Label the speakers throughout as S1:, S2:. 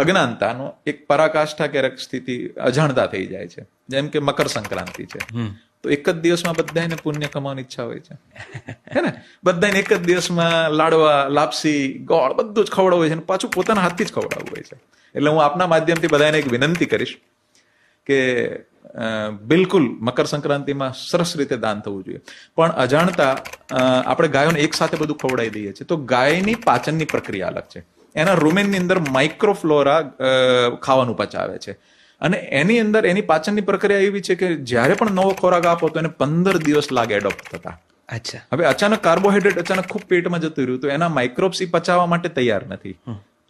S1: અજ્ઞાનતાનો એક પરાકાષ્ઠા કે સ્થિતિ અજાણતા થઈ જાય છે. જેમ કે મકર સંક્રાંતિ છે, તો એક જ દિવસમાં બધાને પુણ્ય કમાવાની ઈચ્છા હોય છે, હે ને? બધાને એક જ દિવસમાં લાડવા, લાપસી, ગોળ બધું જ ખવડાવવું હોય છે, અને પાછું પોતાના હાથથી જ ખવડાવવું હોય છે. એટલે હું આપના માધ્યમથી બધાને એક વિનંતી કરીશ કે બિલકુલ મકર સંક્રાંતિમાં સરસ રીતે દાન થવું જોઈએ. પણ અજાણતા આપણે ગાયોને એક સાથે બધું ખવડાવી દઈએ છીએ, તો ગાયની પાચનની પ્રક્રિયા અલગ છે. એના રૂમેનની અંદર માઇક્રોફ્લોરા ખાવાનું પચાવે છે, અને એની અંદર એની પાચનની પ્રક્રિયા એવી છે કે જ્યારે પણ નવો ખોરાક આપો તો એને 15 દિવસ લાગે એડોપ્ટ થતા.
S2: અચ્છા.
S1: હવે અચાનક કાર્બોહાઈડ્રેટ અચાનક ખૂબ પેટમાં જતું રહ્યું તો એના માઇક્રોબ્સ પચાવવા માટે તૈયાર નથી,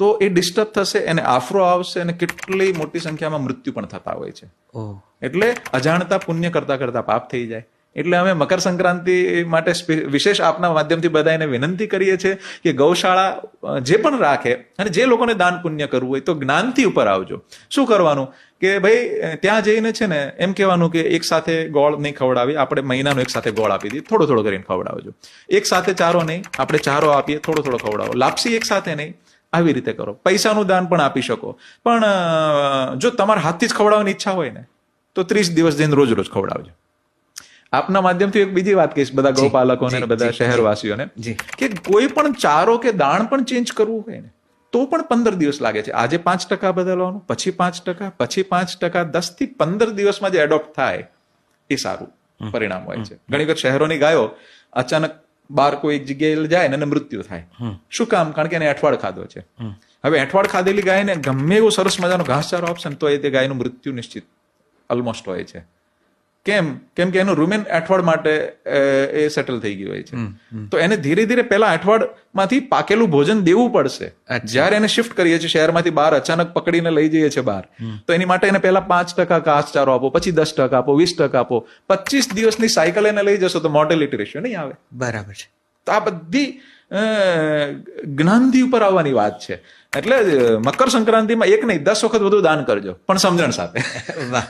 S1: તો એ ડિસ્ટર્બ થશે, એને આફરો આવશે, અને કેટલી મોટી સંખ્યામાં મૃત્યુ પણ થતા હોય છે. એટલે અજાણતા પુણ્ય કરતા કરતા પાપ થઈ જાય. એટલે અમે મકર સંક્રાંતિ માટે વિશેષ આપના માધ્યમથી બધાને વિનંતી કરીએ છીએ કે ગૌશાળા જે પણ રાખે અને જે લોકોને દાન પુણ્ય કરવું હોય તો જ્ઞાનથી ઉપર આવજો. શું કરવાનું કે ભાઈ ત્યાં જઈને છે ને એમ કહેવાનું કે એક સાથે ગોળ નહીં ખવડાવી, આપણે મહિનાનો એક સાથે ગોળ આપી દઈએ, થોડો થોડો કરીને ખવડાવજો. એક સાથે ચારો નહીં, આપણે ચારો આપીએ, થોડો થોડો ખવડાવો. લાપસી એક સાથે નહીં, આવી રીતે કરો. પૈસાનું દાન પણ આપી શકો, પણ જો તમારા હાથથી જ ખવડાવવાની ઈચ્છા હોય ને તો 30 દિવસ જઈને રોજ રોજ ખવડાવજો. આપના માધ્યમથી એક બીજી વાત કહીશ બધા ગૌપાલકોને બધા શહેરવાસીઓને કે કોઈ પણ ચારો કે દાણ પણ ચેન્જ કરવું હોય ને તો પણ 15 દિવસ લાગે છે. આજે 5% બદલવાનું, પછી 5%, પછી 5%, 10 થી 15 દિવસમાં જે એડોપ્ટ થાય એ સારું પરિણામ હોય છે. ઘણી વખત શહેરોની ગાયો અચાનક બહાર કોઈ એક જગ્યાએ જાય ને એને મૃત્યુ થાય. શું કામ? કારણ કે એને એઠવાડ ખાધો છે. હવે એઠવાડ ખાધેલી ગાયને ગમે એવો સરસ મજાનો ઘાસચારો આપશે ને તો એ તે ગાયનું મૃત્યુ નિશ્ચિત ઓલમોસ્ટ હોય છે. કેમ કે એનું રૂમેન અઠવાડ માટે એ સેટલ થઈ ગયું હોય છે. તો એને ધીરે ધીરે પેલા અઠવાડમાંથી પાકેલું ભોજન દેવું પડશે. જ્યારે એને શિફ્ટ કરીએ છીએ શહેરમાંથી બહાર, અચાનક પકડીને લઈ જઈએ છીએ બહાર, તો એની માટે એને પહેલા 5% ઘાસચારો આપો, પછી 10% આપો, 20% આપો. 25 દિવસની સાયકલ એને લઈ જશો તો મોર્ટેલિટી રેશિયો નહીં આવે.
S2: બરાબર છે.
S1: તો આ બધી જ્ઞાનથી ઉપર આવવાની વાત છે. એટલે મકર સંક્રાંતિમાં એક નહીં 10 વખત વધુ દાન કરજો, પણ સમજણ સાથે.
S2: વાહ.